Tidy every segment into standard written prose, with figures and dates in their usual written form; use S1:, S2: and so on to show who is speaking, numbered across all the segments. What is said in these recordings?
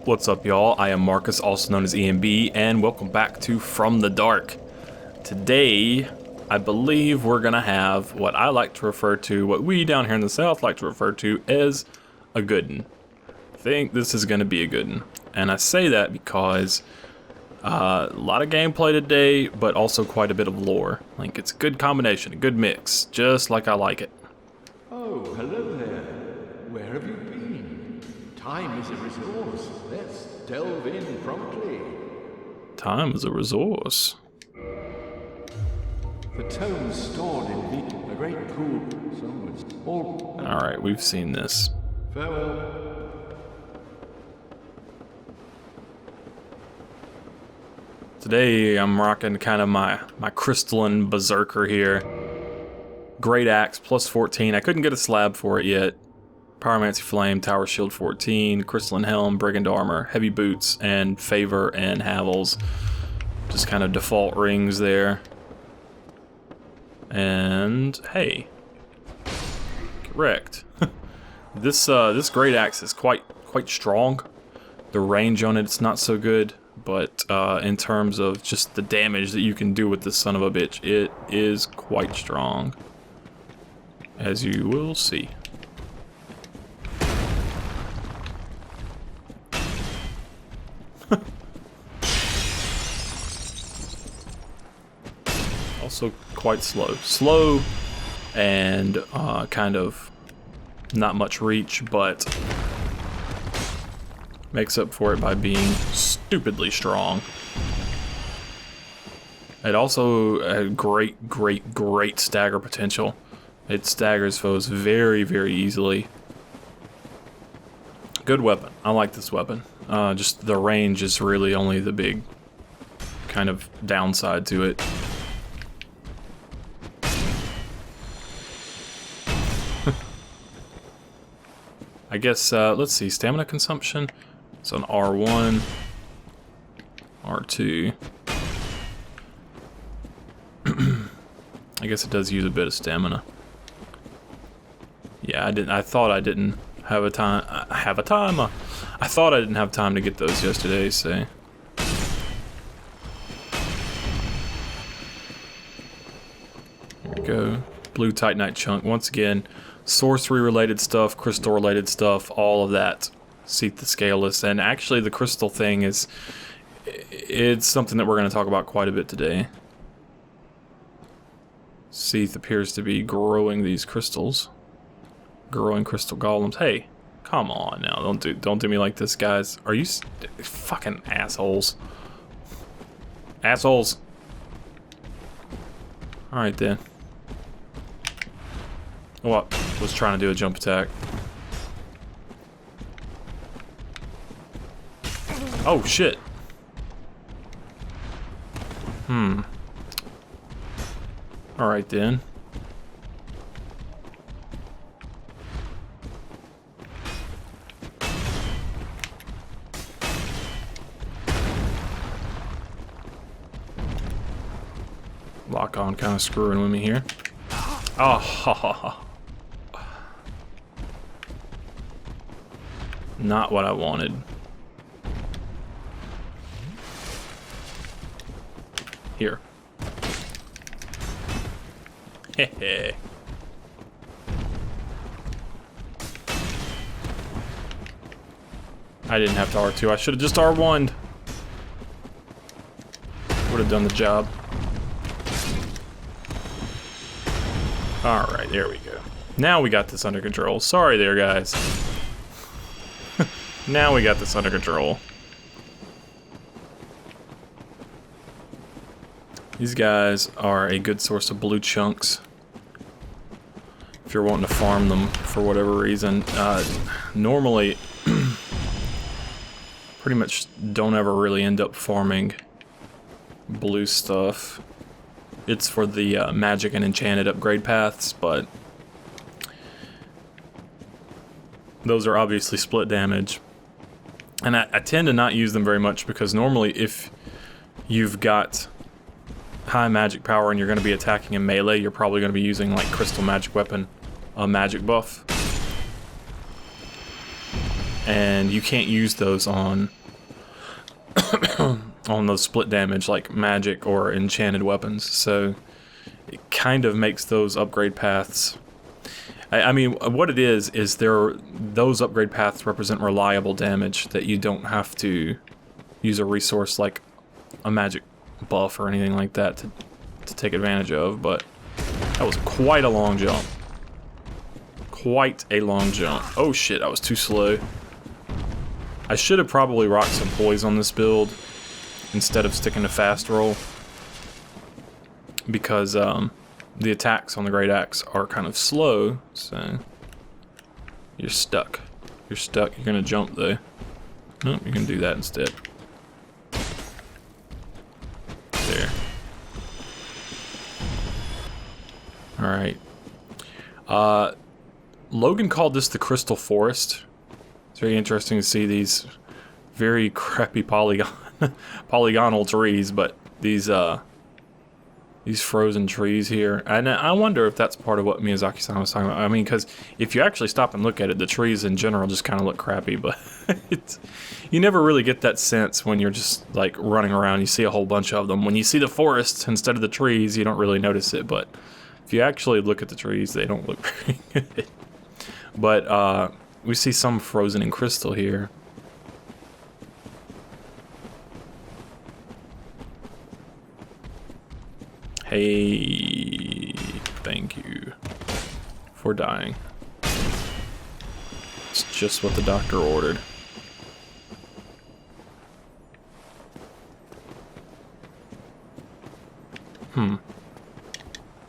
S1: What's up, y'all? I am Marcus, also known as EMB, and welcome back to From the Dark. Today, I believe we're gonna have what I like to refer to, what we down here in the South like to refer to as a good'un. I think this is gonna be a good'un, and I say that because a lot of gameplay today, but also quite a bit of lore. Like, it's a good combination, a good mix, just like I like it.
S2: Oh, hello there. Where have you been? Time is a resource. Let's delve in promptly.
S1: Time is a resource.
S2: The tomes stored in a great pool. Someone's all.
S1: Alright, we've seen this.
S2: Farewell.
S1: Today I'm rocking kind of my crystalline berserker here. Great axe, plus 14. I couldn't get a slab for it yet. Pyromancy Flame, Tower Shield 14, Crystalline Helm, Brigand Armor, Heavy Boots, and Favor and Havels. Just kind of default rings there. And hey, correct. This great axe is quite strong. The range on it's not so good, but in terms of just the damage that you can do with this son of a bitch, it is quite strong, as you will see. Also quite slow and kind of not much reach, but makes up for it by being stupidly strong. It also had great stagger potential. It staggers foes very easily. Good weapon. I like this weapon. Just the range is really only the big kind of downside to it. I guess, let's see, stamina consumption. It's on R1, R2. I guess it does use a bit of stamina. Yeah, I thought I didn't have a time. I thought I didn't have time to get those yesterday, so. Here we go. Blue Titanite chunk. Once again, sorcery related stuff, crystal related stuff, all of that. Seath the Scaleless, and actually the crystal thing it's something that we're going to talk about quite a bit today. Seath appears to be growing these crystals. Growing crystal golems. Hey, come on now, don't do me like this, guys. Are you fucking assholes? Assholes. Alright then. What? Was trying to do a jump attack. Oh shit. Alright then. Lock on kind of screwing with me here. Oh, ha ha ha. Not what I wanted. Here. Hehe. I didn't have to R2. I should have just R1'd. Would have done the job. Alright, there we go. Now we got this under control. Sorry there, guys. Now we got this under control. These guys are a good source of blue chunks. If you're wanting to farm them for whatever reason. Normally, pretty much don't ever really end up farming blue stuff. It's for the magic and enchanted upgrade paths, but those are obviously split damage. And I tend to not use them very much because normally if you've got high magic power and you're going to be attacking in melee, you're probably going to be using like crystal magic weapon, a magic buff. and you can't use those on on those split damage like magic or enchanted weapons. So it kind of makes those upgrade paths. I mean, what it is those upgrade paths represent reliable damage that you don't have to use a resource like a magic buff or anything like that to take advantage of. But that was quite a long jump. Quite a long jump. Oh shit, I was too slow. I should have probably rocked some poise on this build instead of sticking to fast roll, because the attacks on the Great Axe are kind of slow, so you're stuck. You're stuck. You're gonna jump though. Nope, you can do that instead. There. Alright. Logan called this the Crystal Forest. It's very interesting to see these very crappy polygonal trees, but these frozen trees here. And I wonder if that's part of what Miyazaki-san was talking about. I mean, because if you actually stop and look at it, the trees in general just kind of look crappy, but you never really get that sense when you're just like running around. You see a whole bunch of them. When you see the forest instead of the trees, you don't really notice it, but if you actually look at the trees, they don't look very good. But we see some frozen in crystal here. Hey, thank you for dying. It's just what the doctor ordered.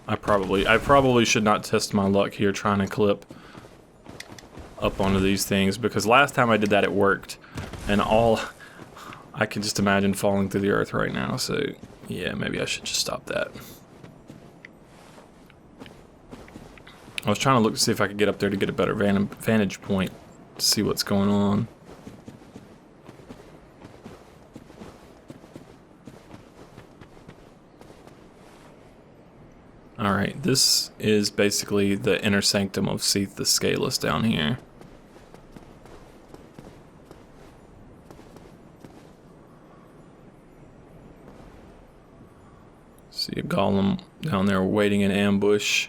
S1: I probably should not test my luck here trying to clip up onto these things, because last time I did that it worked, and I can just imagine falling through the earth right now, so yeah, maybe I should just stop that. I was trying to look to see if I could get up there to get a better vantage point to see what's going on. Alright, this is basically the inner sanctum of Seath the Scaleless down here. See a golem down there waiting in ambush.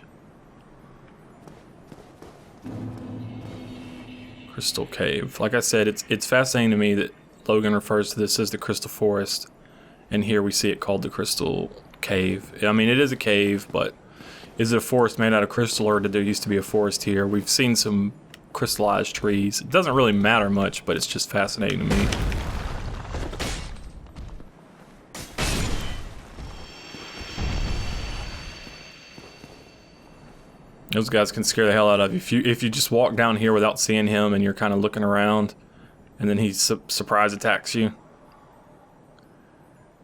S1: Crystal Cave. Like I said, it's fascinating to me that Logan refers to this as the Crystal Forest, and here we see it called the Crystal Cave. I mean, it is a cave, but is it a forest made out of crystal, or did there used to be a forest here? We've seen some crystallized trees. It doesn't really matter much, but it's just fascinating to me. Those guys can scare the hell out of you. If you just walk down here without seeing him and you're kind of looking around, and then he surprise attacks you.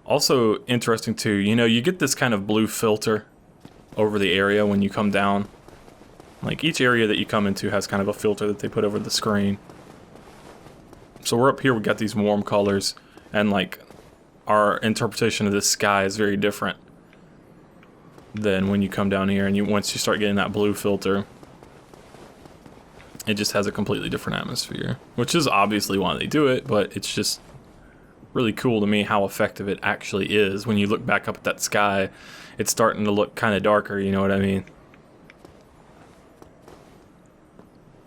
S1: Also interesting too, you know, you get this kind of blue filter over the area when you come down. Like each area that you come into has kind of a filter that they put over the screen. So we're up here, we got these warm colors, and like our interpretation of this sky is very different than when you come down here, and once you start getting that blue filter, it just has a completely different atmosphere, which is obviously why they do it, but it's just really cool to me how effective it actually is. When you look back up at that sky, it's starting to look kind of darker, you know what I mean?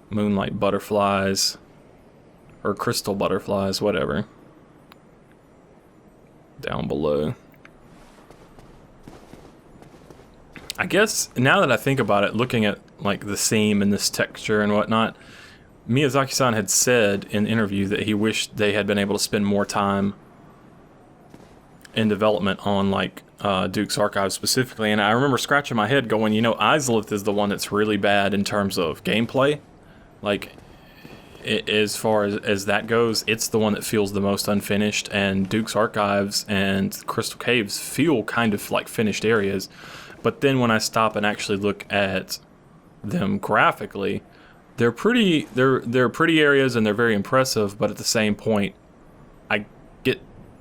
S1: Moonlight butterflies, or crystal butterflies, whatever, down below. I guess, now that I think about it, looking at like the seam and this texture and whatnot, Miyazaki-san had said in an interview that he wished they had been able to spend more time in development on like Duke's Archive specifically, and I remember scratching my head going, you know, Izalith is the one that's really bad in terms of gameplay. Like, as far as that goes, it's the one that feels the most unfinished, and Duke's Archives and Crystal Caves feel kind of like finished areas. But then when I stop and actually look at them graphically, they're pretty areas, and they're very impressive, but at the same point,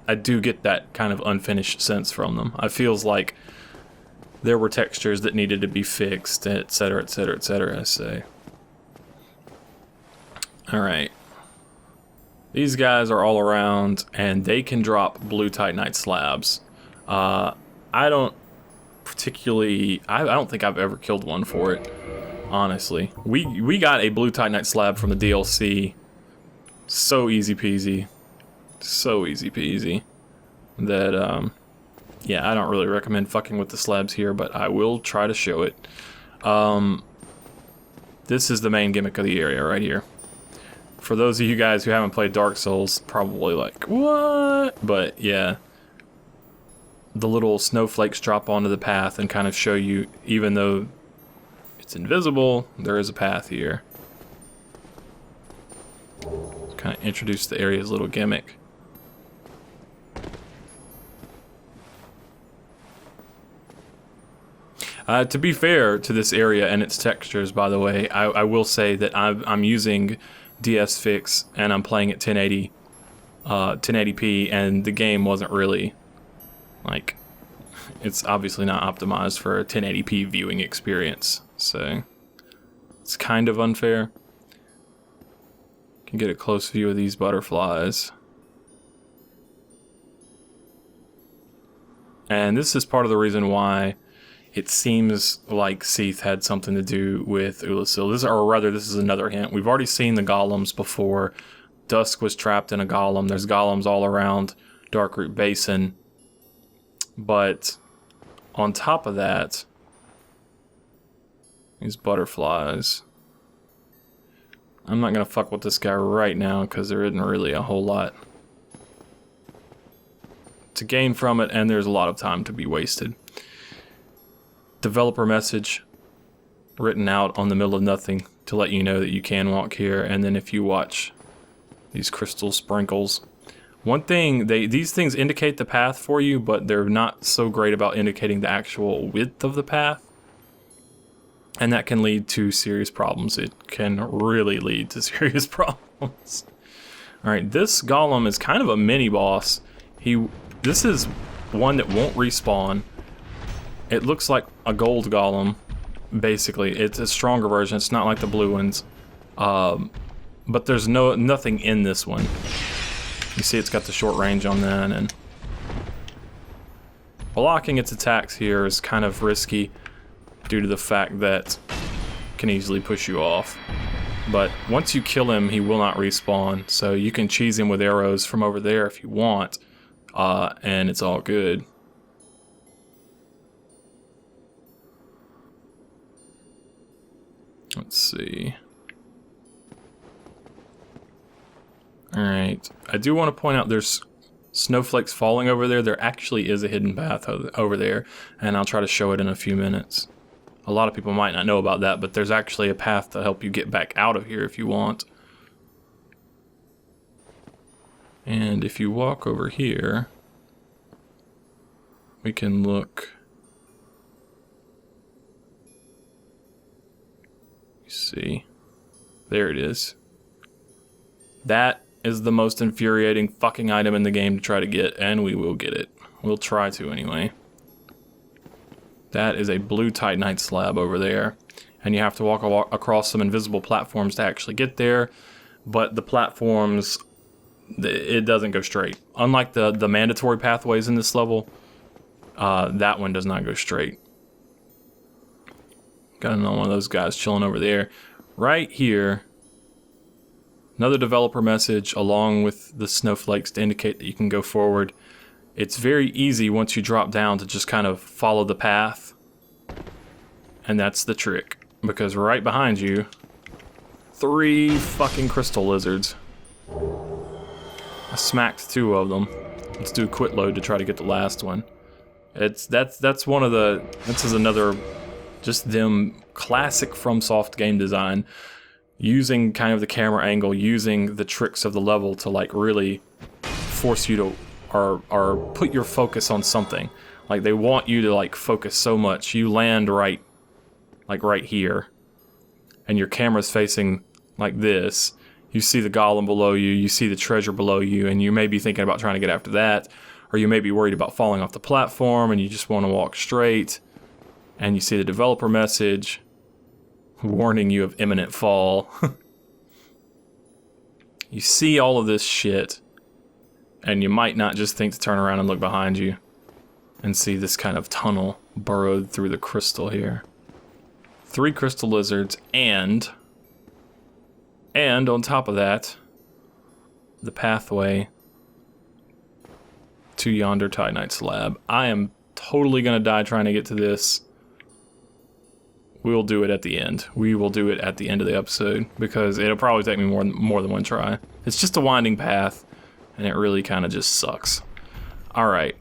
S1: I do get that kind of unfinished sense from them. It feels like there were textures that needed to be fixed, etc., etc., etc., I say. Alright. These guys are all around, and they can drop blue titanite slabs. I don't particularly... I don't think I've ever killed one for it, honestly. We got a blue titanite slab from the DLC. So easy peasy. So easy peasy. That, yeah, I don't really recommend fucking with the slabs here, but I will try to show it. This is the main gimmick of the area right here. For those of you guys who haven't played Dark Souls, probably like, what? But yeah, the little snowflakes drop onto the path and kind of show you, even though it's invisible, there is a path here. Kind of introduce the area's little gimmick. To be fair to this area and its textures, by the way, I will say that I'm using DS Fix and I'm playing at 1080, 1080p, and the game wasn't really, like, it's obviously not optimized for a 1080p viewing experience, so it's kind of unfair. You can get a close view of these butterflies. And this is part of the reason why it seems like Seath had something to do with Ulasil. This is another hint. We've already seen the golems before. Dusk was trapped in a golem. There's golems all around Darkroot Basin. But on top of that, these butterflies. I'm not going to fuck with this guy right now because there isn't really a whole lot to gain from it, and there's a lot of time to be wasted. Developer message written out on the middle of nothing to let you know that you can walk here, and then if you watch these crystal sprinkles. One thing, these things indicate the path for you, but they're not so great about indicating the actual width of the path. And that can lead to serious problems. It can really lead to serious problems. Alright, this golem is kind of a mini boss. This is one that won't respawn. It looks like a gold golem, basically. It's a stronger version. It's not like the blue ones. But there's nothing in this one. You see it's got the short range on that, and blocking its attacks here is kind of risky due to the fact that it can easily push you off. But once you kill him, he will not respawn, so you can cheese him with arrows from over there if you want, and it's all good. Let's see. Alright, I do want to point out there's snowflakes falling over there. There actually is a hidden path over there, and I'll try to show it in a few minutes. A lot of people might not know about that, but there's actually a path to help you get back out of here if you want. And if you walk over here, we can look. See, there it is. That is the most infuriating fucking item in the game to try to get, and we will get it. We'll try to anyway. That is a blue titanite slab over there, and you have to walk across some invisible platforms to actually get there, but the platforms, it doesn't go straight. Unlike the mandatory pathways in this level, that one does not go straight. Got another one of those guys chilling over there. Right here, another developer message along with the snowflakes to indicate that you can go forward. It's very easy once you drop down to just kind of follow the path. And that's the trick. Because right behind you, 3 fucking crystal lizards. I smacked 2 of them. Let's do a quit load to try to get the last one. That's one of the, this is another, just them classic FromSoft game design, using kind of the camera angle, using the tricks of the level to like really force you to, or put your focus on something. Like they want you to like focus so much. You land right, like right here, and your camera's facing like this. You see the golem below you, you see the treasure below you, and you may be thinking about trying to get after that, or you may be worried about falling off the platform and you just want to walk straight, and you see the developer message warning you of imminent fall. you see all of this shit, and you might not just think to turn around and look behind you and see this kind of tunnel burrowed through the crystal here. 3 crystal lizards, and on top of that, the pathway to yonder Titanite slab. I am totally gonna die trying to get to this. We'll do it at the end. We will do it at the end of the episode, because it'll probably take me more than one try. It's just a winding path, and it really kind of just sucks. Alright.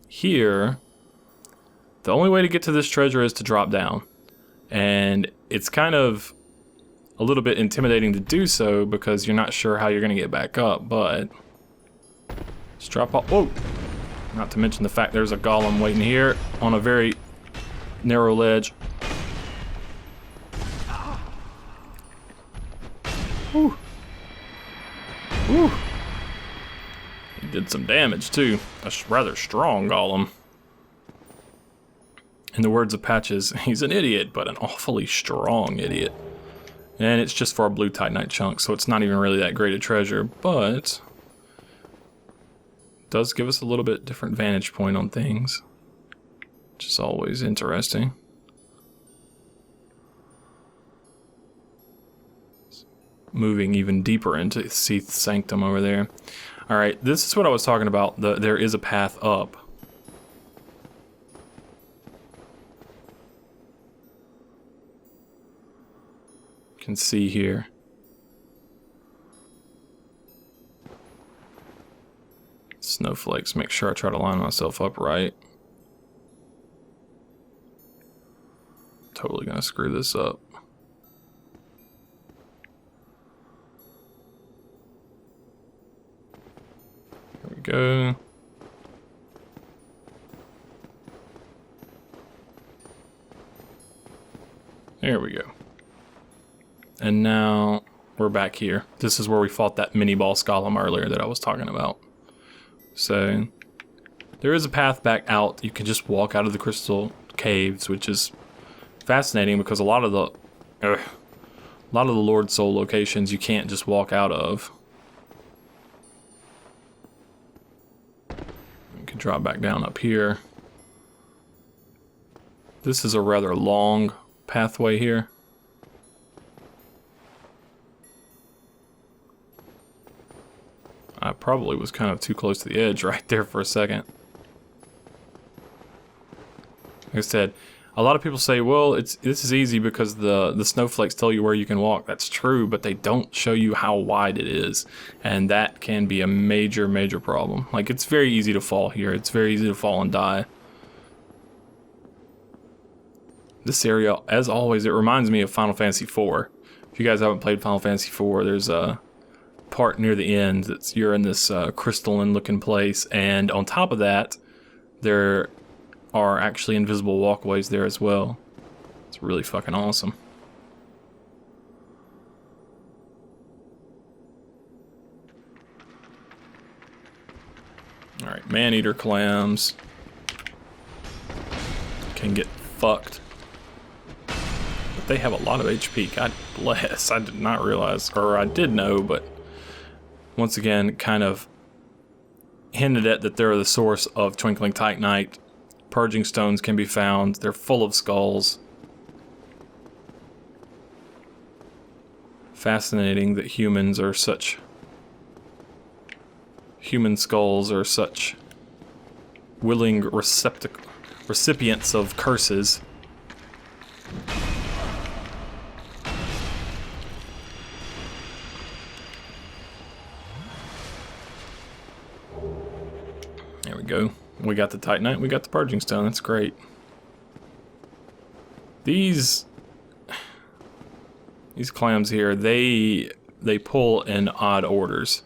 S1: Here, the only way to get to this treasure is to drop down. And it's kind of a little bit intimidating to do so, because you're not sure how you're going to get back up, but just drop off. Whoa! Not to mention the fact there's a golem waiting here on a very narrow ledge. Whew. Whew. He did some damage too. A rather strong golem. In the words of Patches, he's an idiot, but an awfully strong idiot. And it's just for a blue Titanite chunk, so it's not even really that great a treasure, but does give us a little bit different vantage point on things, which is always interesting. Moving even deeper into Seath's sanctum over there. Alright, this is what I was talking about. There is a path up. You can see here. Snowflakes. Make sure I try to line myself up right. Totally gonna screw this up. There we go. There we go. And now we're back here. This is where we fought that mini boss golem earlier that I was talking about. So there is a path back out. You can just walk out of the crystal caves, which is fascinating because a lot of the Lord Soul locations you can't just walk out of. You can drop back down up here. This is a rather long pathway here. I probably was kind of too close to the edge right there for a second. Like I said, a lot of people say, well, this is easy because the snowflakes tell you where you can walk. That's true, but they don't show you how wide it is. And that can be a major, major problem. Like, it's very easy to fall here. It's very easy to fall and die. This area, as always, it reminds me of Final Fantasy IV. If you guys haven't played Final Fantasy IV, there's a part near the end that's you're in this crystalline looking place, and on top of that there are actually invisible walkways there as well. It's really fucking awesome. Alright, Maneater clams can get fucked, but they have a lot of HP. God bless. I did not realize, or I did know, but once again, kind of hinted at that they're the source of Twinkling Titanite. Purging stones can be found. They're full of skulls. Fascinating that human skulls are such willing recipients of curses. There we go. We got the Titanite, we got the Purging Stone, that's great. These clams here, they pull in odd orders.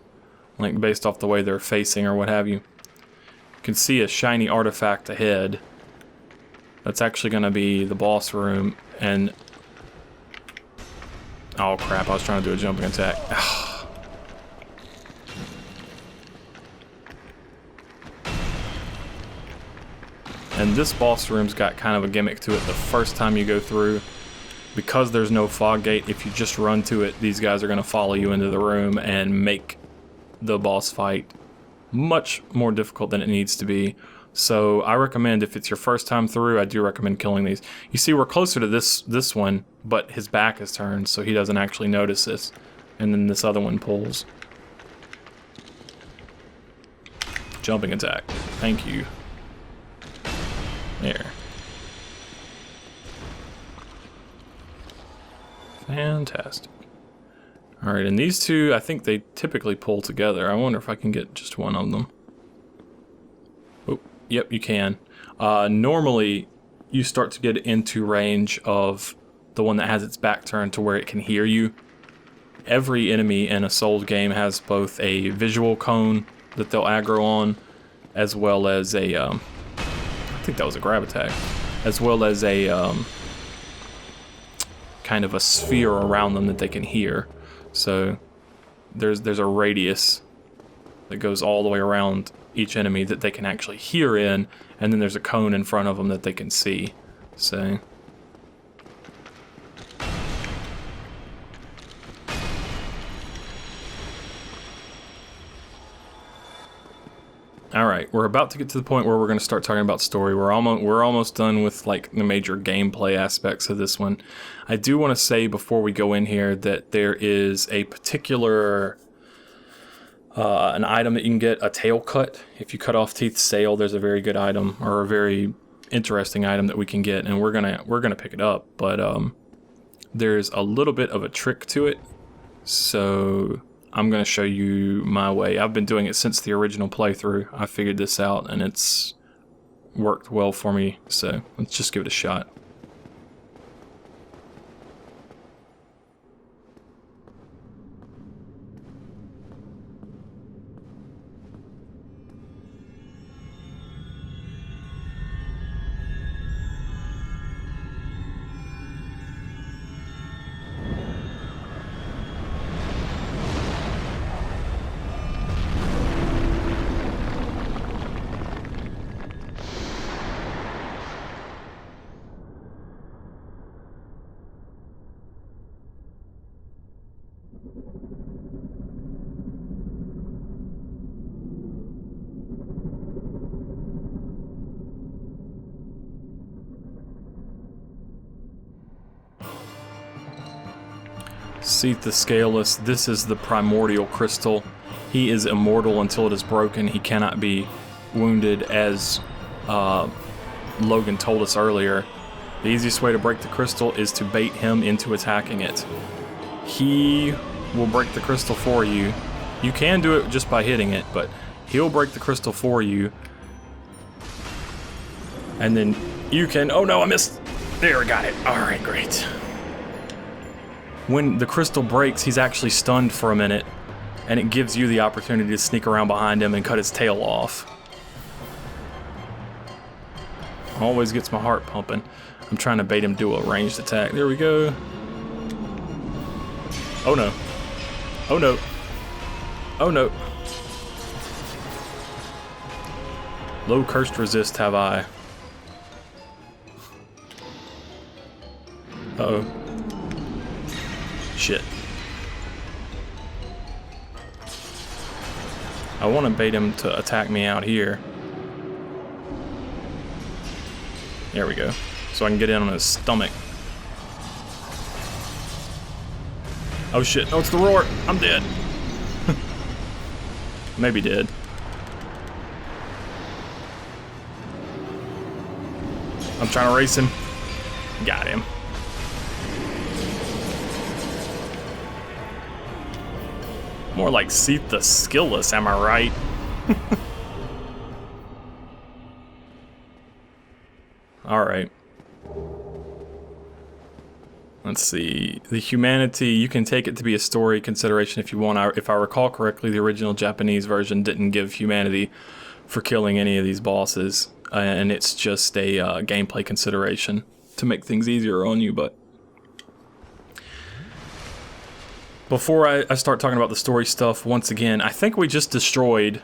S1: Like based off the way they're facing or what have you. You can see a shiny artifact ahead. That's actually gonna be the boss room, and oh crap, I was trying to do a jumping attack. And this boss room's got kind of a gimmick to it the first time you go through. because there's no fog gate, if you just run to it, these guys are going to follow you into the room and make the boss fight much more difficult than it needs to be. So I recommend, if it's your first time through, I do recommend killing these. You see, we're closer to this one, but his back is turned, so he doesn't actually notice this. And then this other one pulls. Jumping attack. Thank you. There. Fantastic. Alright, and these two, I think they typically pull together. I wonder if I can get just one of them. Oh, yep, you can. Normally, you start to get into range of the one that has its back turned to where it can hear you. Every enemy in a Souls game has both a visual cone that they'll aggro on, as well as a, I think that was a grab attack, as well as a, kind of a sphere around them that they can hear. So there's a radius that goes all the way around each enemy that they can actually hear in, and then there's a cone in front of them that they can see. So alright, we're about to get to the point where we're going to start talking about story. We're almost done with like the major gameplay aspects of this one. I do want to say before we go in here that there is a particular an item that you can get, a tail cut. If you cut off Seath's tail, there's a very good item, or a very interesting item that we can get, and we're gonna pick it up. But there's a little bit of a trick to it, so I'm going to show you my way. I've been doing it since the original playthrough. I figured this out and it's worked well for me, so let's just give it a shot. Seath the Scaleless, this is the primordial crystal. He is immortal until it is broken. He cannot be wounded, as Logan told us earlier. The easiest way to break the crystal is to bait him into attacking it. He will break the crystal for you. You can do it just by hitting it, but he'll break the crystal for you. And then you can... Oh no, I missed! There, I got it. Alright, great. When the crystal breaks, he's actually stunned for a minute, and it gives you the opportunity to sneak around behind him and cut his tail off. Always gets my heart pumping. I'm trying to bait him do a ranged attack. There we go. Oh no. Oh no. Oh no. Low cursed resist have I. Uh-oh. Shit. I want to bait him to attack me out here. There we go. So I can get in on his stomach. Oh shit. No, it's the roar. I'm dead. Maybe dead. I'm trying to race him. Got him. More like Seath the Scaleless, am I right? Alright. Let's see. The humanity, you can take it to be a story consideration if you want. If I recall correctly, the original Japanese version didn't give humanity for killing any of these bosses. And it's just a gameplay consideration to make things easier on you, but... Before I start talking about the story stuff, once again, I think we just destroyed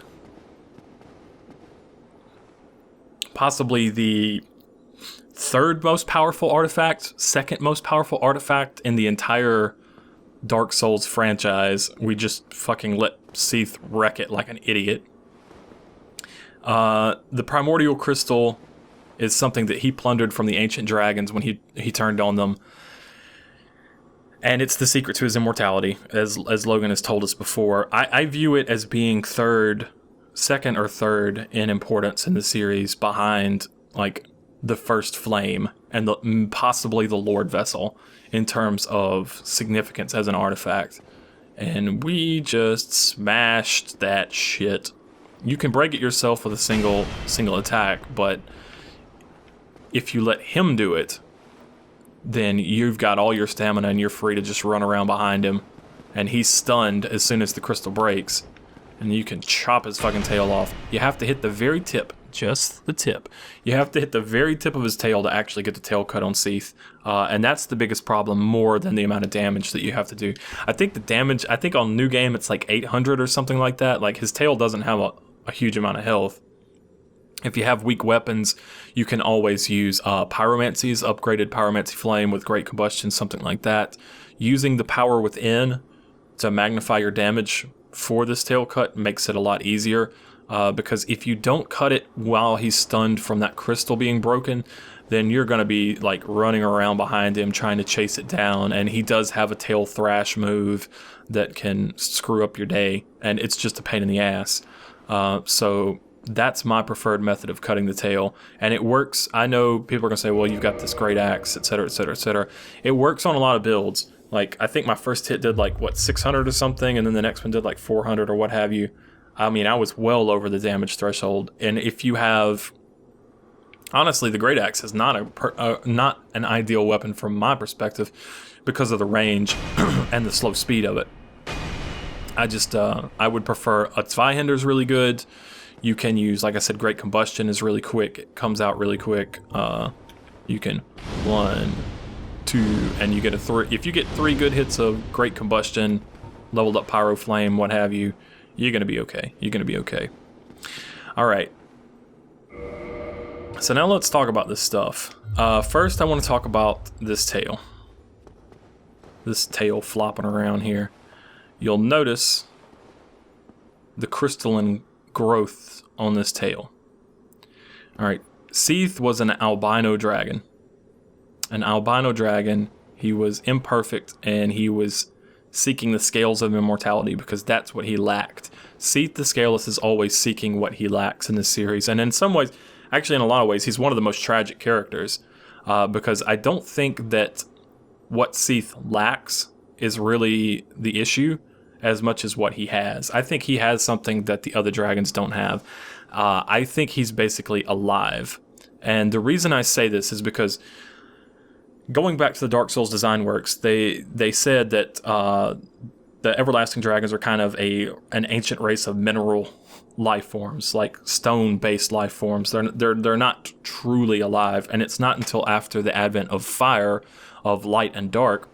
S1: possibly the third most powerful artifact, second most powerful artifact in the entire Dark Souls franchise. We just fucking let Seath wreck it like an idiot. The primordial crystal is something that he plundered from the ancient dragons when he turned on them. And it's the secret to his immortality, as Logan has told us before. I view it as being second or third in importance in the series, behind like the first flame and possibly the Lord Vessel in terms of significance as an artifact. And we just smashed that shit. You can break it yourself with a single attack, but if you let him do it, then you've got all your stamina and you're free to just run around behind him. And he's stunned as soon as the crystal breaks. And you can chop his fucking tail off. You have to hit the very tip, just the tip. You have to hit the very tip of his tail to actually get the tail cut on Seath. And that's the biggest problem, more than the amount of damage that you have to do. I think on New Game it's like 800 or something like that. Like, his tail doesn't have a huge amount of health. If you have weak weapons, you can always use pyromancy's upgraded pyromancy flame with great combustion, something like that. Using the power within to magnify your damage for this tail cut makes it a lot easier, because if you don't cut it while he's stunned from that crystal being broken, then you're going to be like running around behind him trying to chase it down. And he does have a tail thrash move that can screw up your day, and it's just a pain in the ass. So that's my preferred method of cutting the tail, and it works. I know people are gonna say, well, you've got this great axe, etc, etc, etc. It works on a lot of builds. Like, I think my first hit did like 600 or something, and then the next one did like 400 or what have you. I mean, I was well over the damage threshold. And if you have, honestly, the great axe is not an ideal weapon from my perspective because of the range and the slow speed of it. I would prefer a Zweihander's really good. You can use, like I said, Great Combustion is really quick. It comes out really quick. You can 1, 2, and you get a 3. If you get 3 good hits of Great Combustion, leveled up Pyro Flame, what have you, you're gonna be okay. You're gonna be okay. All right. So now let's talk about this stuff. First, I want to talk about this tail. This tail flopping around here. You'll notice the crystalline growth on this tail. Alright, Seath was an albino dragon. An albino dragon, he was imperfect, and he was seeking the scales of immortality because that's what he lacked. Seath the Scaleless is always seeking what he lacks in this series, and in some ways, actually in a lot of ways, he's one of the most tragic characters, because I don't think that what Seath lacks is really the issue as much as what he has. I think he has something that the other dragons don't have. I think he's basically alive. And the reason I say this is because going back to the Dark Souls design works, they said that the everlasting dragons are kind of an ancient race of mineral life forms, like stone-based life forms. They're not truly alive, and it's not until after the advent of fire, of light and dark,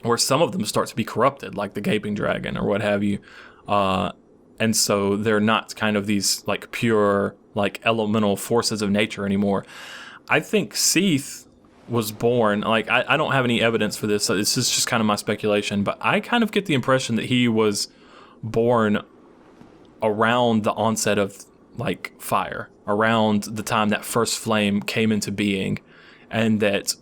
S1: where some of them start to be corrupted, like the Gaping Dragon or what have you. And so they're not kind of these like pure, like elemental forces of nature anymore. I think Seath was born, like I don't have any evidence for this, so this is just kind of my speculation, but I kind of get the impression that he was born around the onset of like fire, around the time that first flame came into being, and that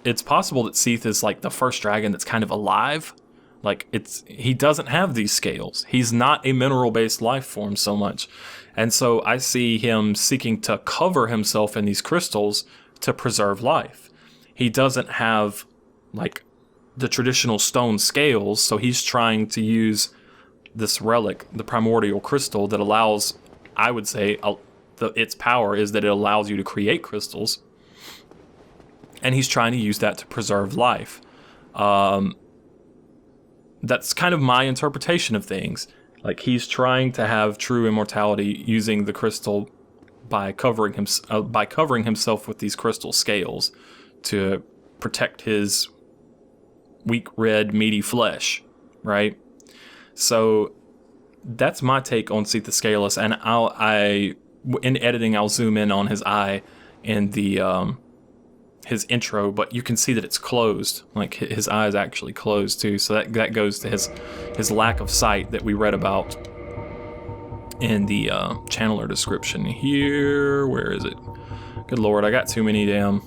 S1: it's possible that Seath is like the first dragon that's kind of alive. Like, he doesn't have these scales. He's not a mineral-based life form so much. And so I see him seeking to cover himself in these crystals to preserve life. He doesn't have like the traditional stone scales, so he's trying to use this relic, the primordial crystal, that allows, I would say, its power is that it allows you to create crystals. And he's trying to use that to preserve life. That's kind of my interpretation of things. Like, he's trying to have true immortality using the crystal by covering himself with these crystal scales to protect his weak, red, meaty flesh, right? So that's my take on Seath the Scaleless, and in editing I'll zoom in on his eye in the his intro, but you can see that it's closed. Like his eyes actually closed too. So that goes to his lack of sight that we read about in the channeler description here. Where is it? Good lord, I got too many damn.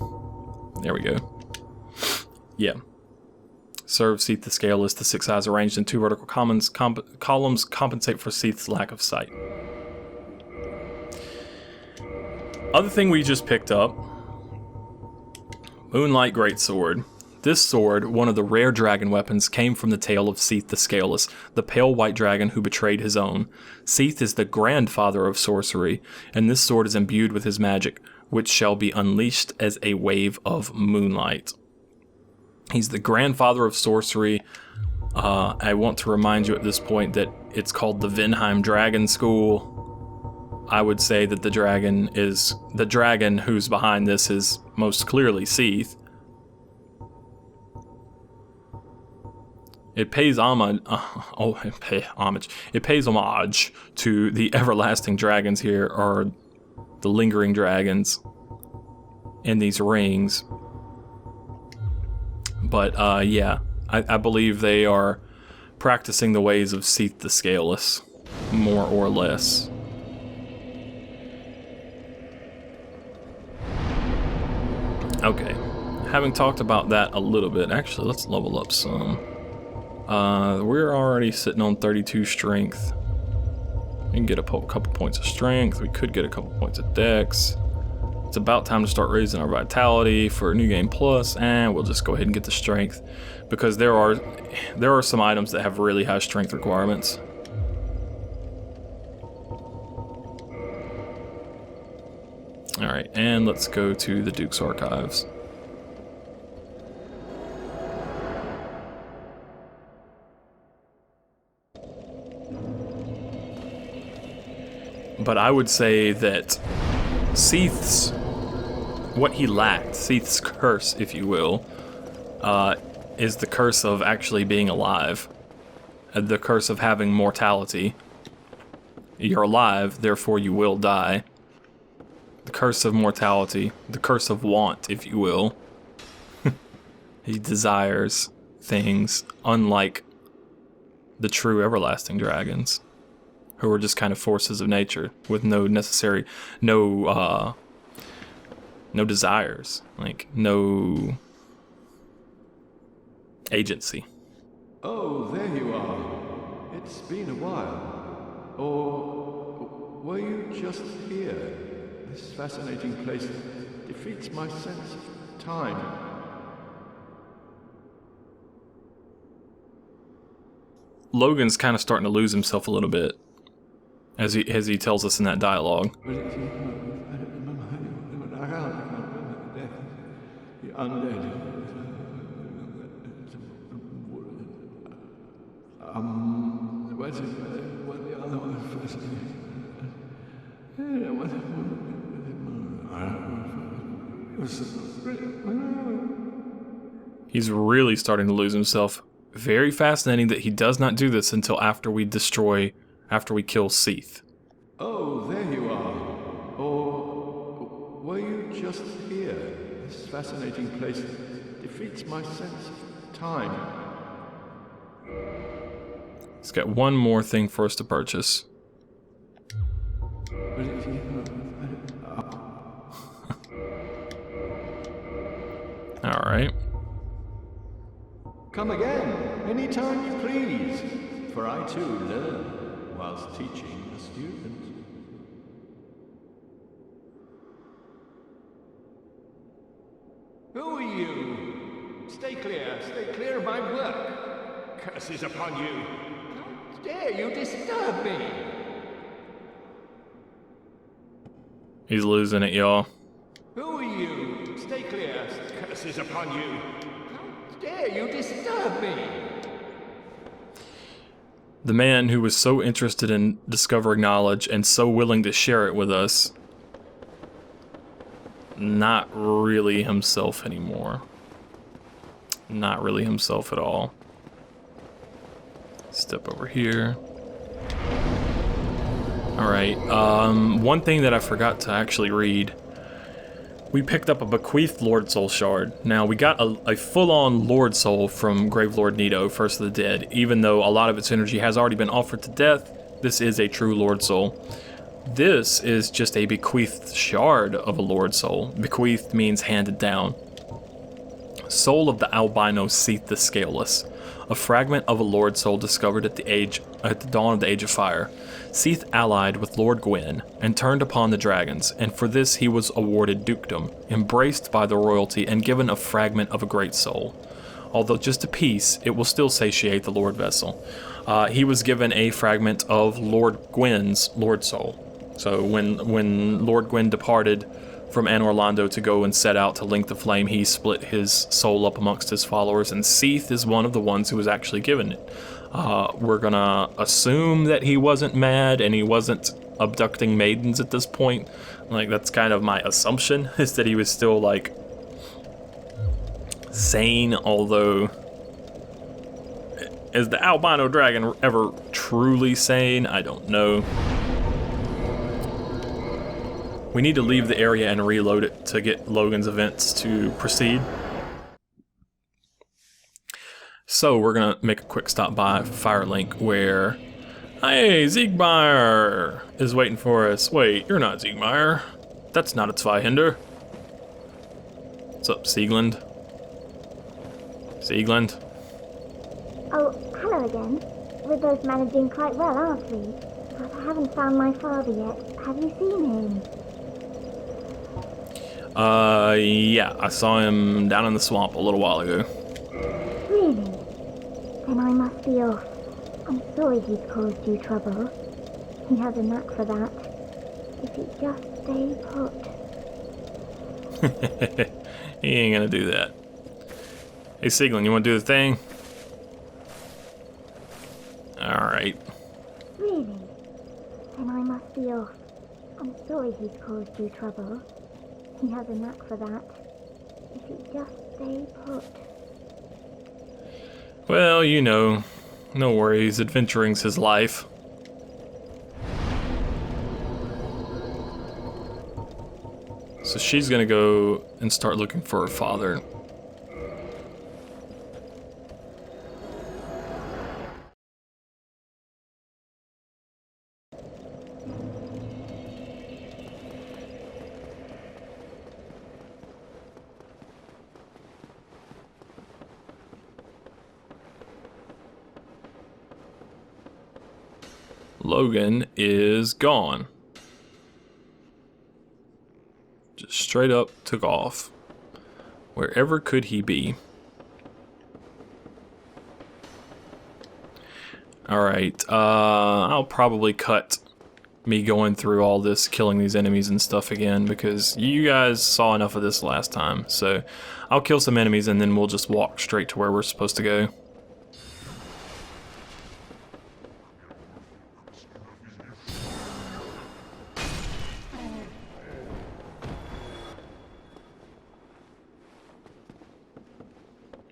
S1: There we go. Yeah. Serve Seath the Scaleless. The 6 eyes arranged in 2 vertical columns compensate for Seath's lack of sight. Other thing we just picked up. Moonlight Greatsword. This sword, one of the rare dragon weapons, came from the tale of Seath the Scaleless, the pale white dragon who betrayed his own. Seath is the grandfather of sorcery, and this sword is imbued with his magic, which shall be unleashed as a wave of moonlight. He's the grandfather of sorcery. I want to remind you at this point that it's called the Vinheim Dragon School. I would say that the dragon who's behind this is most clearly Seath. It pays homage. It pays homage to the everlasting dragons here, or the lingering dragons in these rings. But yeah, I believe they are practicing the ways of Seath the Scaleless, more or less. Okay, having talked about that a little bit, actually let's level up some. We're already sitting on 32 strength. We can get a couple points of strength. We could get a couple points of dex. It's about time to start raising our vitality for New Game Plus, and we'll just go ahead and get the strength, because there are some items that have really high strength requirements. All right, and let's go to the Duke's Archives. But I would say that Seath's, what he lacked, Seath's curse, if you will, is the curse of actually being alive. The curse of having mortality. You're alive, therefore you will die. The curse of mortality, the curse of want, if you will. He desires things unlike the true everlasting dragons, who are just kind of forces of nature with no desires, like no agency.
S2: Oh, there you are. It's been a while. Or were you just here? This fascinating place defeats my sense of time.
S1: Logan's kind of starting to lose himself a little bit, as he tells us in that dialogue. He's really starting to lose himself. Very fascinating that he does not do this until after we kill Seath.
S2: Oh, there you are. Or were you just here? This fascinating place defeats my sense of time.
S1: He's got one more thing for us to purchase. Alright.
S2: Come again, anytime you please, for I too learn whilst teaching a student. Who are you? Stay clear of my work. Curses upon you. How dare you disturb me?
S1: He's losing it, y'all.
S2: Who are you? Stay clear. Curses upon you. How dare you disturb me?
S1: The man who was so interested in discovering knowledge and so willing to share it with us, not really himself anymore. Not really himself at all. Step over here. Alright, one thing that I forgot to actually read we picked up a bequeathed Lord Soul shard. Now, we got a full-on Lord Soul from Grave Lord Nito, First of the Dead. Even though a lot of its energy has already been offered to death, this is a true Lord Soul. This is just a bequeathed shard of a Lord Soul. Bequeathed means handed down. Soul of the albino Seath the Scaleless. A fragment of a Lord Soul discovered at the dawn of the Age of Fire. Seath allied with Lord Gwyn and turned upon the dragons, and for this he was awarded dukedom, embraced by the royalty and given a fragment of a great soul. Although just a piece, it will still satiate the Lord Vessel. He was given a fragment of Lord Gwyn's Lord Soul. So when Lord Gwyn departed from Anne Orlando to go and set out to link the flame, he split his soul up amongst his followers, and Seath is one of the ones who was actually given it. We're gonna assume that he wasn't mad and he wasn't abducting maidens at this point. Like, that's kind of my assumption, is that he was still, like, sane, although... Is the albino dragon ever truly sane? I don't know. We need to leave the area and reload it to get Logan's events to proceed. So we're gonna make a quick stop by Firelink where, hey, Siegmeyer is waiting for us. Wait, you're not Siegmeyer. That's not a Zweihinder. What's up, Siegland? Siegland?
S3: Oh, hello again. We're both managing quite well, aren't we? But I haven't found my father yet. Have you seen him?
S1: Yeah, I saw him down in the swamp a little while ago.
S3: Really? Then I must be off. I'm sorry he's caused you trouble. He has a knack for that. If you just stay put.
S1: He ain't gonna do that. Hey, Siegland, you wanna do the thing? Alright.
S3: Really? Then I must be off. I'm sorry he's caused you trouble. He has a knack for that. If you just stay put.
S1: Well, you know, no worries, adventuring's his life. So she's gonna go and start looking for her father. Logan is gone. Just straight up took off. Wherever could he be? Alright, I'll probably cut me going through all this, killing these enemies and stuff again, because you guys saw enough of this last time. So I'll kill some enemies and then we'll just walk straight to where we're supposed to go.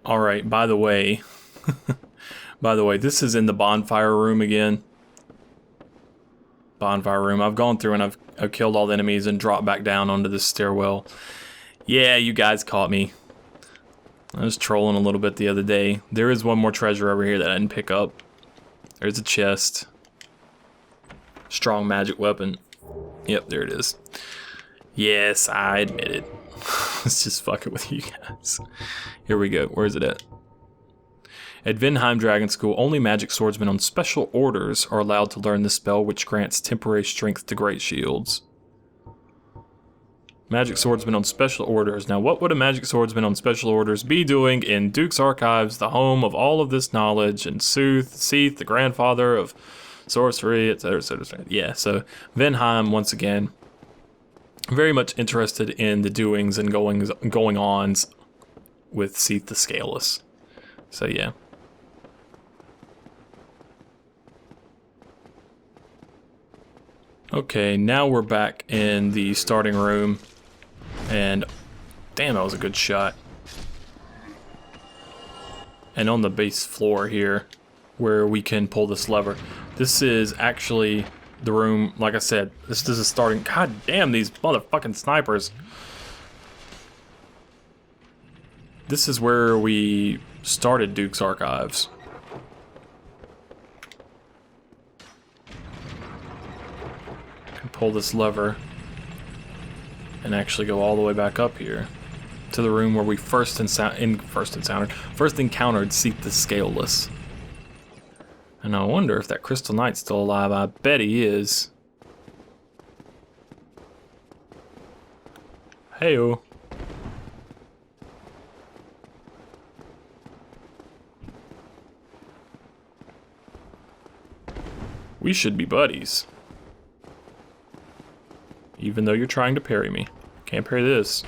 S1: Alright, by the way, this is in the bonfire room again. Bonfire room. I've gone through and I've killed all the enemies and dropped back down onto this stairwell. Yeah, you guys caught me. I was trolling a little bit the other day. There is one more treasure over here that I didn't pick up. There's a chest. Strong magic weapon. Yep, there it is. Yes, I admit it. Let's just fuck it with you guys. Here we go. Where is it at? At Vinheim Dragon School, only magic swordsmen on special orders are allowed to learn the spell which grants temporary strength to great shields. Magic swordsman on special orders. Now, what would a magic swordsman on special orders be doing in Duke's Archives, the home of all of this knowledge, and Seath, the grandfather of sorcery, etc., etc. Yeah, so Vinheim, once again, very much interested in the doings and going-ons with Seath the Scaleless. So yeah. Okay, now we're back in the starting room, and damn, that was a good shot. And on the base floor here, where we can pull this lever. This is actually the room, like I said, this is a starting... God damn, these motherfucking snipers. This is where we started Duke's Archives. Can pull this lever and actually go all the way back up here to the room where we first encountered Seath the Scaleless. And I wonder if that Crystal Knight's still alive. I bet he is. Heyo. We should be buddies. Even though you're trying to parry me. Can't parry this.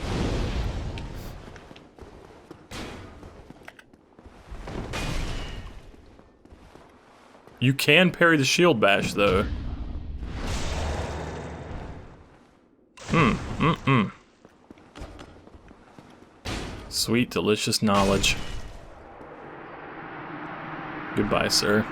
S1: You can parry the shield bash, though. Sweet, delicious knowledge. Goodbye, sir.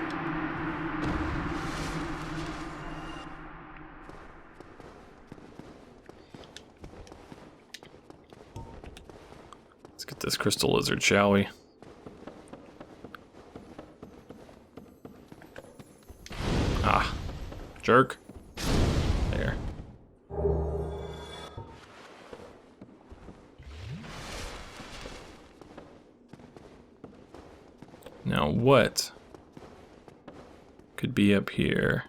S1: Let's get this crystal lizard, shall we? Ah, jerk. There. Now what could be up here?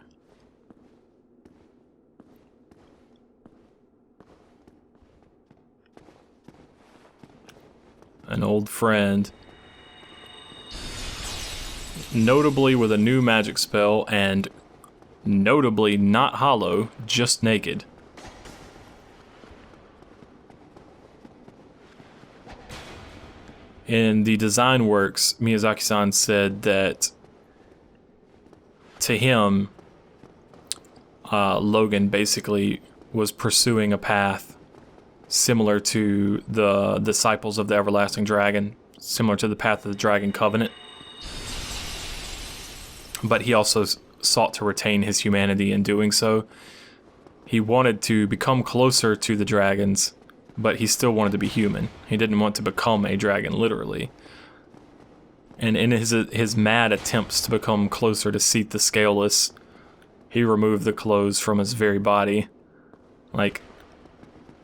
S1: An old friend. Notably with a new magic spell and notably not hollow, just naked. In the design works, Miyazaki-san said that to him, Logan basically was pursuing a path similar to the disciples of the Everlasting Dragon, similar to the path of the Dragon Covenant. But he also sought to retain his humanity in doing so. He wanted to become closer to the dragons, but he still wanted to be human. He didn't want to become a dragon, literally. And in his mad attempts to become closer to Seath the Scaleless, he removed the clothes from his very body. Like,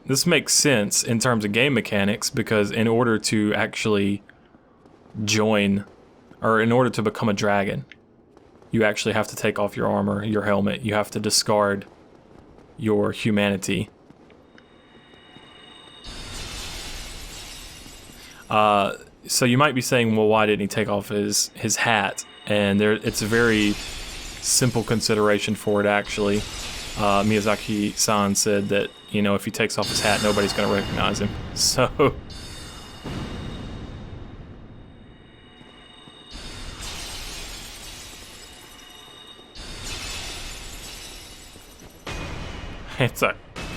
S1: this makes sense in terms of game mechanics, because in order to actually join, or in order to become a dragon, you actually have to take off your armor, your helmet. You have to discard your humanity. So you might be saying, well, why didn't he take off his hat? And it's a very simple consideration for it, actually. Miyazaki-san said that, you know, if he takes off his hat, nobody's going to recognize him. So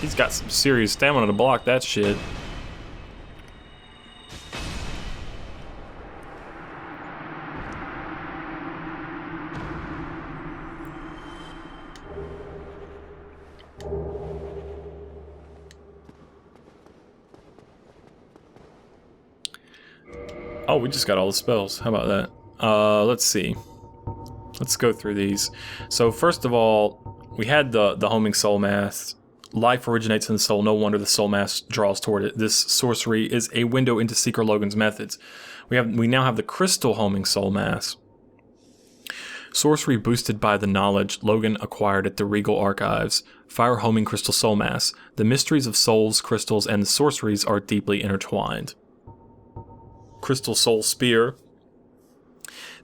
S1: he's got some serious stamina to block that shit. Oh, we just got all the spells. How about that? Let's see. Let's go through these. So first of all, we had the homing soul mass. Life originates in the soul. No wonder the soul mass draws toward it. This sorcery is a window into Seeker Logan's methods. We now have the crystal homing soul mass. Sorcery boosted by the knowledge Logan acquired at the Regal Archives. Fire homing crystal soul mass. The mysteries of souls, crystals, and the sorceries are deeply intertwined. Crystal soul spear.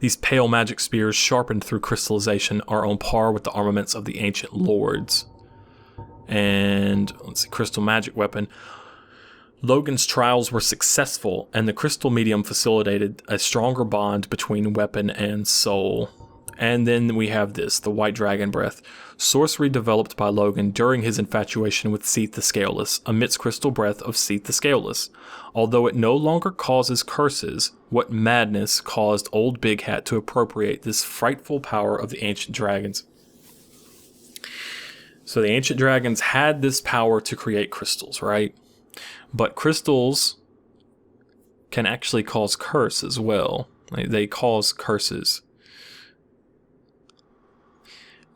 S1: These pale magic spears, sharpened through crystallization, are on par with the armaments of the ancient lords. And let's see, crystal magic weapon. Logan's trials were successful, and the crystal medium facilitated a stronger bond between weapon and soul. And then we have this, the White Dragon Breath. Sorcery developed by Logan during his infatuation with Seath the Scaleless, emits crystal breath of Seath the Scaleless. Although it no longer causes curses, what madness caused Old Big Hat to appropriate this frightful power of the ancient dragons? So the ancient dragons had this power to create crystals, right? But crystals can actually cause curse as well. They cause curses.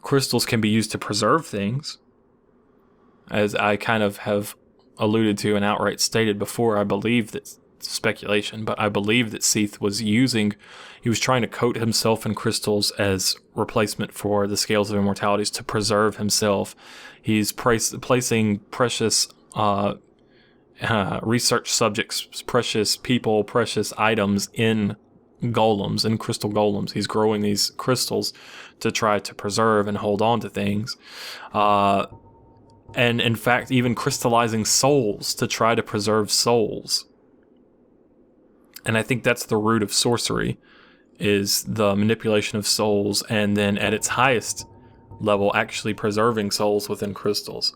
S1: Crystals can be used to preserve things, as I kind of have alluded to and outright stated before. I believe that, speculation, but I believe that Seath was trying to coat himself in crystals as replacement for the scales of immortalities to preserve himself. He's placing precious research subjects, precious people, precious items in golems, in crystal golems. He's growing these crystals to try to preserve and hold on to things. And in fact, even crystallizing souls to try to preserve souls. And I think that's the root of sorcery, is the manipulation of souls, and then at its highest level, actually preserving souls within crystals.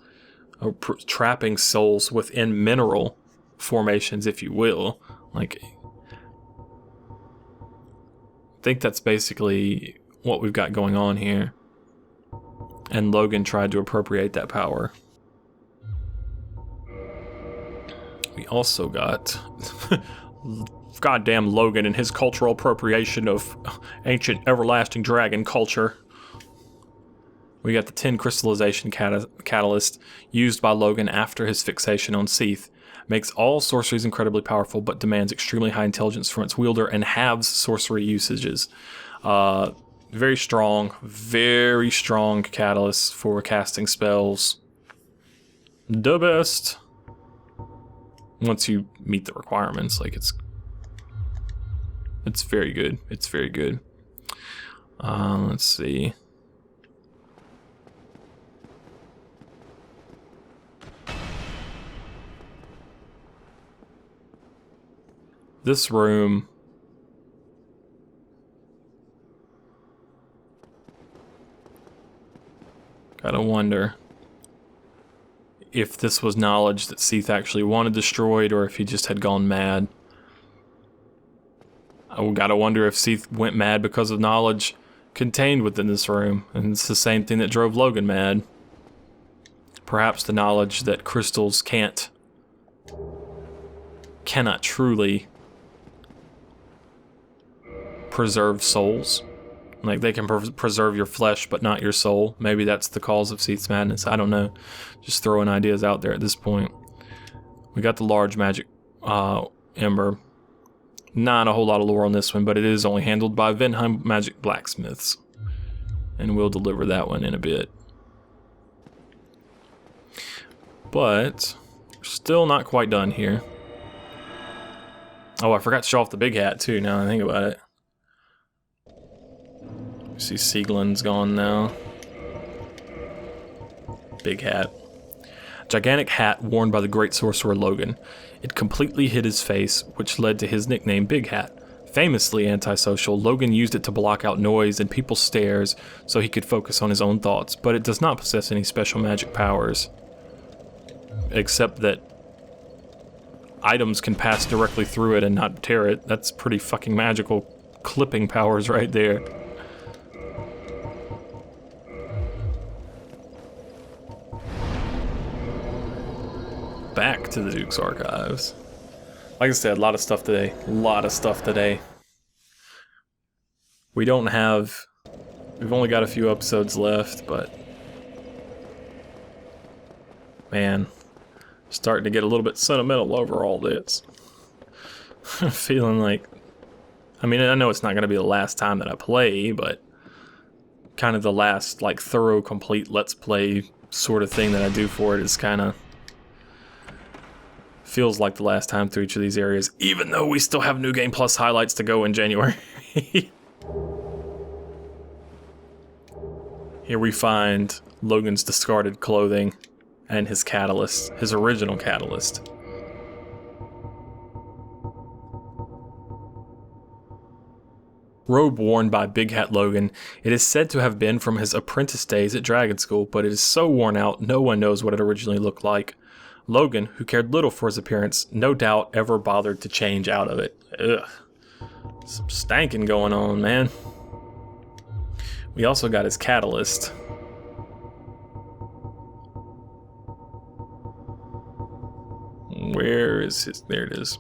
S1: Or trapping souls within mineral formations, if you will. Like, I think that's basically what we've got going on here. And Logan tried to appropriate that power. We also got goddamn Logan and his cultural appropriation of ancient everlasting dragon culture. We got the 10 crystallization catalyst used by Logan after his fixation on Seath. Makes all sorceries incredibly powerful, but demands extremely high intelligence from its wielder and halves sorcery usages. Very strong catalyst for casting spells. The best. Once you meet the requirements, like it's very good. It's very good. Let's see. This room, gotta wonder if this was knowledge that Seath actually wanted destroyed, or if he just had gone mad. I gotta wonder if Seath went mad because of knowledge contained within this room, and it's the same thing that drove Logan mad. Perhaps the knowledge that crystals cannot truly preserve souls. Like, they can preserve your flesh but not your soul. Maybe that's the cause of Seath's madness. I don't know. Just throwing ideas out there at this point. We got the large magic ember. Not a whole lot of lore on this one, but it is only handled by Venheim magic blacksmiths. And we'll deliver that one in a bit. But still not quite done here. Oh, I forgot to show off the big hat too, now that I think about it. See, Sieglin's gone now. Big hat. Gigantic hat worn by the great sorcerer Logan. It completely hid his face, which led to his nickname Big Hat. Famously antisocial, Logan used it to block out noise and people's stares so he could focus on his own thoughts, but it does not possess any special magic powers. Except that items can pass directly through it and not tear it. That's pretty fucking magical clipping powers right there. Back to the Duke's Archives. Like I said, a lot of stuff today. We've only got a few episodes left, but man, starting to get a little bit sentimental over all this. Feeling like, I mean, I know it's not going to be the last time that I play, but kind of the last, like, thorough, complete Let's Play sort of thing that I do for it is kind of feels like the last time through each of these areas, even though we still have New Game Plus highlights to go in January. Here we find Logan's discarded clothing and his catalyst, his original catalyst. Robe worn by Big Hat Logan, it is said to have been from his apprentice days at Dragon School, but it is so worn out no one knows what it originally looked like. Logan, who cared little for his appearance, no doubt ever bothered to change out of it. Ugh. Some stanking going on, man. We also got his catalyst. Where is his? There it is.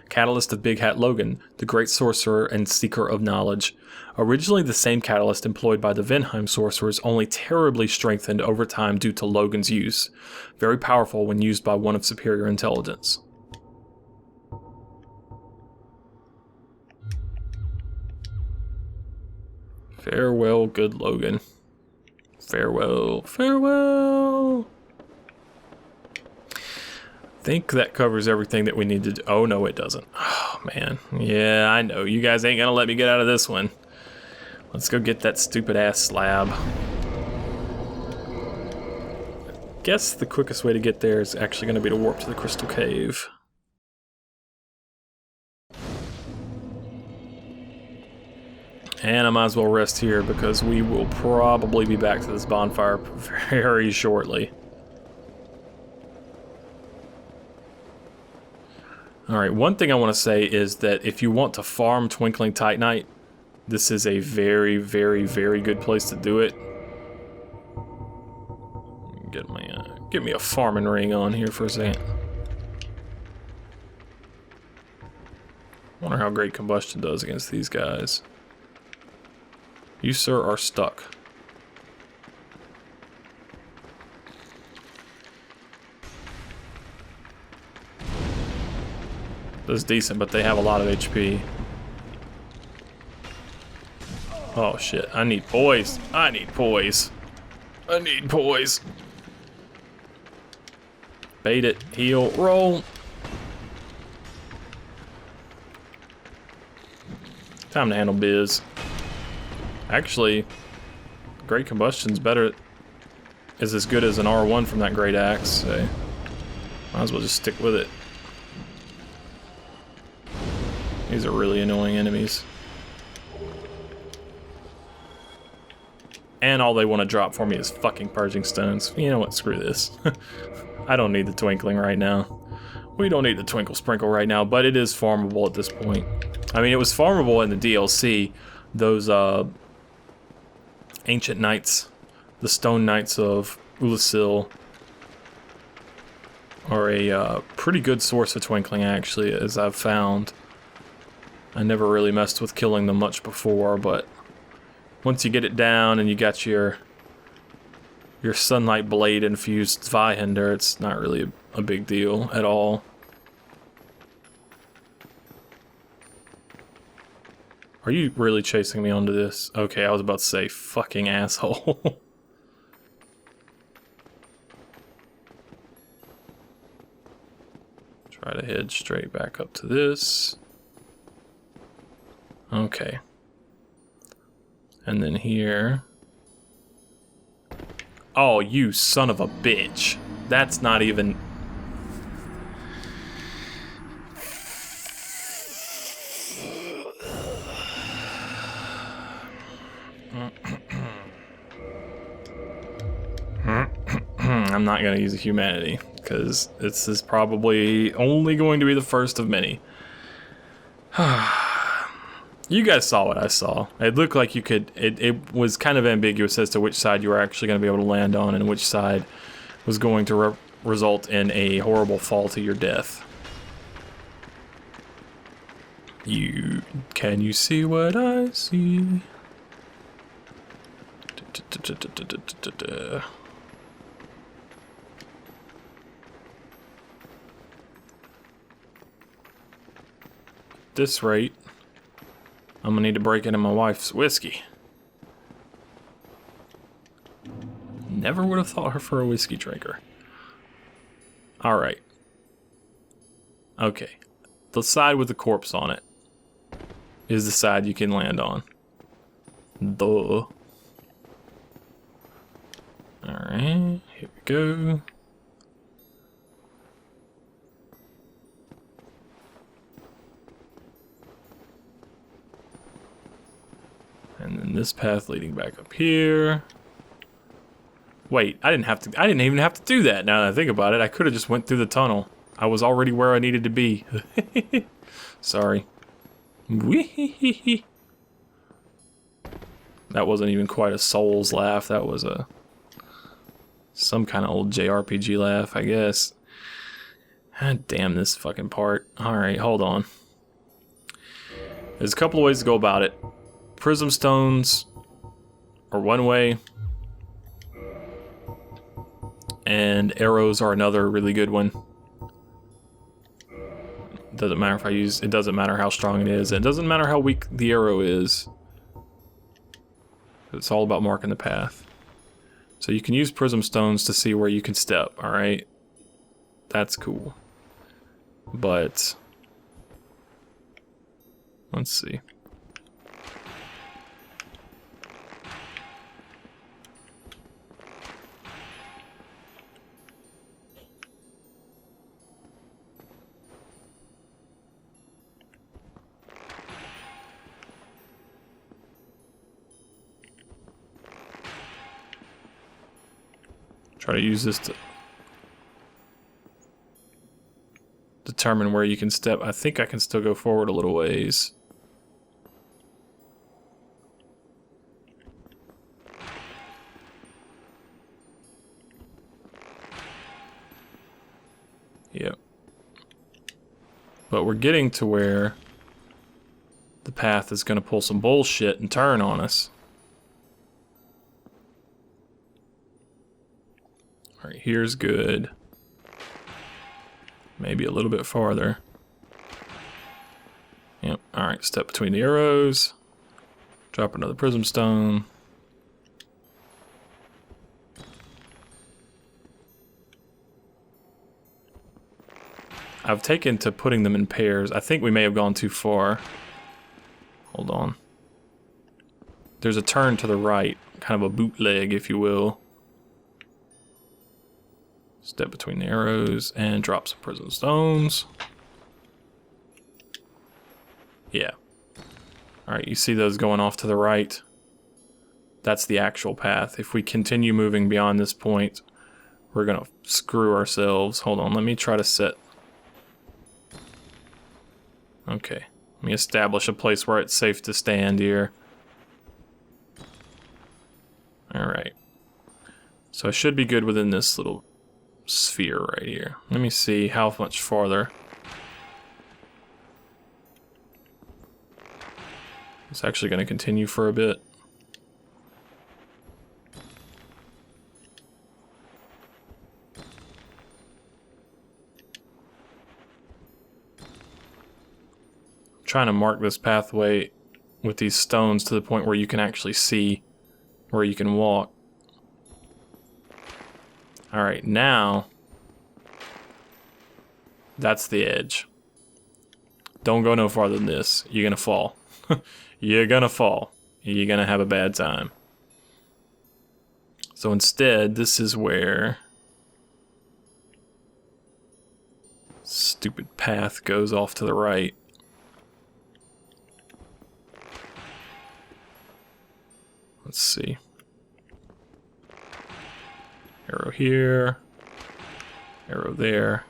S1: Catalyst of Big Hat Logan, the great sorcerer and seeker of knowledge. Originally the same catalyst employed by the Vinheim sorcerers, only terribly strengthened over time due to Logan's use. Very powerful when used by one of superior intelligence. Farewell, good Logan. Farewell, farewell. Think that covers everything that we need to do. Oh, no, it doesn't. Oh, man. Yeah, I know. You guys ain't gonna let me get out of this one. Let's go get that stupid-ass slab. Guess the quickest way to get there is actually gonna be to warp to the Crystal Cave. And I might as well rest here because we will probably be back to this bonfire very shortly. Alright, one thing I want to say is that if you want to farm Twinkling Titanite, this is a very, very, very good place to do it. Get me a farming ring on here for a second. Wonder how great combustion does against these guys. You, sir, are stuck. That's decent, but they have a lot of HP. Oh shit, I need poise. I need poise. I need poise. Bait it, heal, roll. Time to handle biz. Actually, Great Combustion's better, is as good as an R1 from that Great Axe, so might as well just stick with it. These are really annoying enemies. And all they want to drop for me is fucking Purging Stones. You know what, screw this. I don't need the Twinkling right now. We don't need the Twinkle Sprinkle right now, but it is farmable at this point. I mean, it was farmable in the DLC. Those Ancient Knights, the Stone Knights of Ulasil, are a pretty good source of Twinkling, actually, as I've found. I never really messed with killing them much before, but once you get it down and you got your Sunlight Blade infused Zweihander, it's not really a big deal at all. Are you really chasing me onto this? Okay, I was about to say, fucking asshole. Try to head straight back up to this. Okay. And then here. Oh, you son of a bitch. That's not even... I'm not going to use a humanity, because this is probably only going to be the first of many. You guys saw what I saw. It looked like you could... It was kind of ambiguous as to which side you were actually going to be able to land on and which side was going to result in a horrible fall to your death. Can you see what I see? At this rate, I'm gonna need to break into my wife's whiskey. Never would have thought her for a whiskey drinker. Alright. Okay. The side with the corpse on it is the side you can land on. Duh. Alright, here we go. And then this path leading back up here. Wait, I didn't even have to do that now that I think about it. I could have just went through the tunnel. I was already where I needed to be. Sorry. That wasn't even quite a Souls laugh. That was some kind of old JRPG laugh, I guess. God damn this fucking part. Alright, hold on. There's a couple of ways to go about it. Prism stones are one way. And arrows are another really good one. Doesn't matter if I use, it doesn't matter how strong it is. It doesn't matter how weak the arrow is. It's all about marking the path. So you can use prism stones to see where you can step, alright? That's cool. But let's see. Try to use this to determine where you can step. I think I can still go forward a little ways. Yep. But we're getting to where the path is going to pull some bullshit and turn on us. Alright, here's good. Maybe a little bit farther. Yep, alright, step between the arrows. Drop another prism stone. I've taken to putting them in pairs. I think we may have gone too far. Hold on. There's a turn to the right, kind of a bootleg, if you will. Step between the arrows and drop some prism stones. Yeah. Alright, you see those going off to the right? That's the actual path. If we continue moving beyond this point, we're gonna screw ourselves. Hold on, let me try to set. Okay, let me establish a place where it's safe to stand here. Alright. So I should be good within this little sphere right here. Let me see how much farther. It's actually going to continue for a bit. I'm trying to mark this pathway with these stones to the point where you can actually see where you can walk. Alright, now that's the edge. Don't go no farther than this. You're gonna fall. You're gonna fall. You're gonna have a bad time. So instead, this is where stupid path goes off to the right. Let's see. Arrow here, arrow there,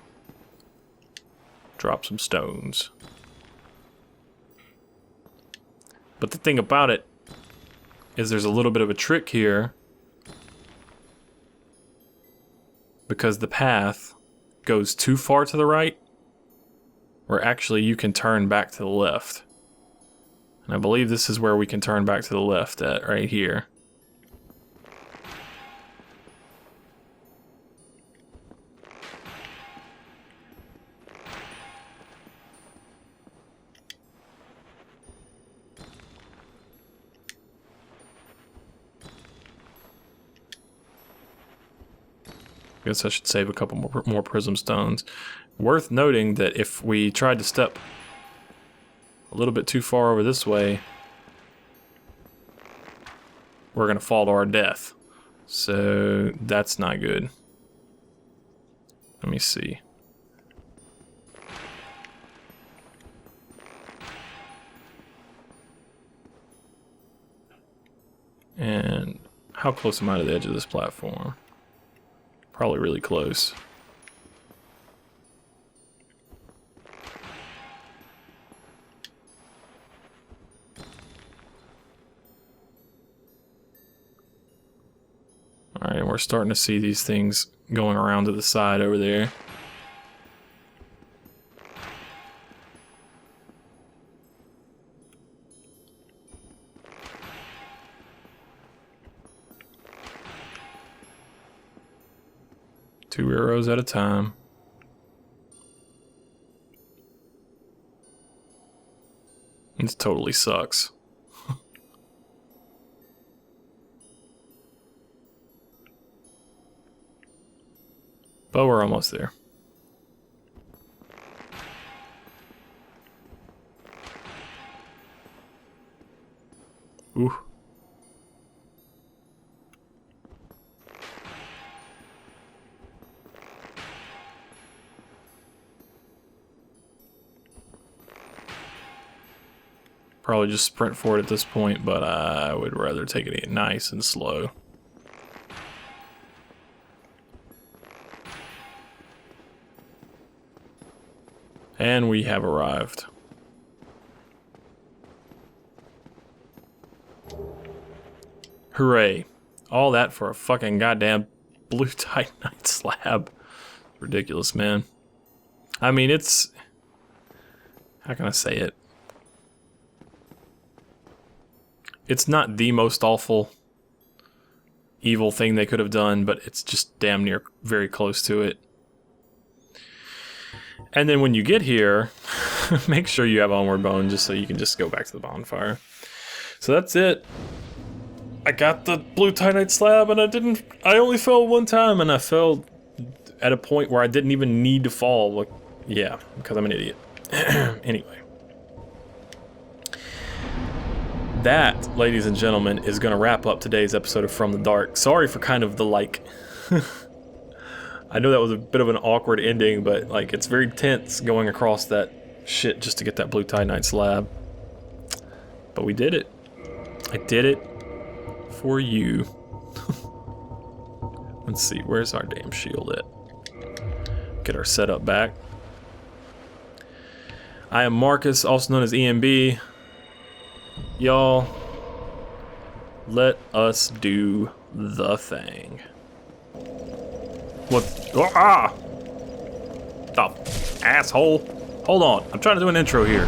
S1: drop some stones. But the thing about it is there's a little bit of a trick here because the path goes too far to the right where actually you can turn back to the left. And I believe this is where we can turn back to the left at right here. I guess I should save a couple more prism stones. Worth noting that if we tried to step a little bit too far over this way, we're gonna fall to our death. So that's not good. Let me see. And how close am I to the edge of this platform? Probably really close. Alright, we're starting to see these things going around to the side over there. 2 arrows at a time. This totally sucks. But we're almost there. Ooh. Probably just sprint for it at this point, but I would rather take it nice and slow. And we have arrived. Hooray. All that for a fucking goddamn blue titanite slab. Ridiculous, man. I mean, it's... How can I say it? It's not the most awful, evil thing they could have done, but it's just damn near very close to it. And then when you get here, make sure you have onward bone just so you can just go back to the bonfire. So that's it. I got the blue titanite slab and I only fell one time, and I fell at a point where I didn't even need to fall. Like, yeah, because I'm an idiot. Anyway. That, ladies and gentlemen, is going to wrap up today's episode of From the Dark. Sorry for kind of the, like... I know that was a bit of an awkward ending, but, like, it's very tense going across that shit just to get that blue titanite slab. But we did it. I did it for you. Let's see, where's our damn shield at? Get our setup back. I am Marcus, also known as EMB. Y'all, let us do the thing. What? Ah! Stop, asshole. Hold on, I'm trying to do an intro here.